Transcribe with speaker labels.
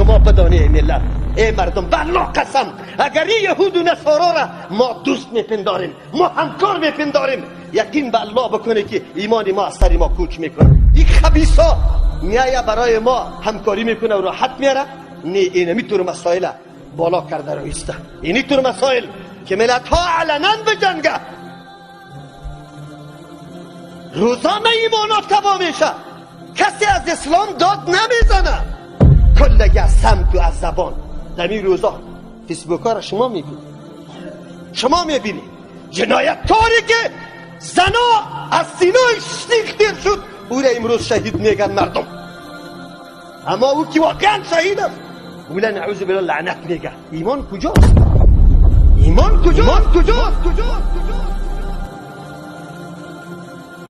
Speaker 1: شما بدانید ای ملت، ای مردم، بالله قسم اگر این یهود و نصارا را ما دوست میپنداریم، ما همکار میپنداریم، یقین به الله بکنه که ایمان ما از سر ما کوچ میکنه. این خبیثا میایه برای ما همکاری میکنه و راحت میاره. نه، این میتونه مسائل بالا کرده رو ایسته. اینی طور مسائل که ملت ها علنا بجنگه، روزانه ایمانات تبا میشه، کسی از اسلام داد نمیزنه، کلگی از سمت و از زبان. در این روزا فیسبوک ها را شما میبینید جنایت کاری که زنا از سینای شیخ دیر شد، او را امروز شهید میگن مردم، اما او که واقعا شهید است اولا نعوذ بالله لعنت میگن. ایمان کجاست؟ ایمان کجاست؟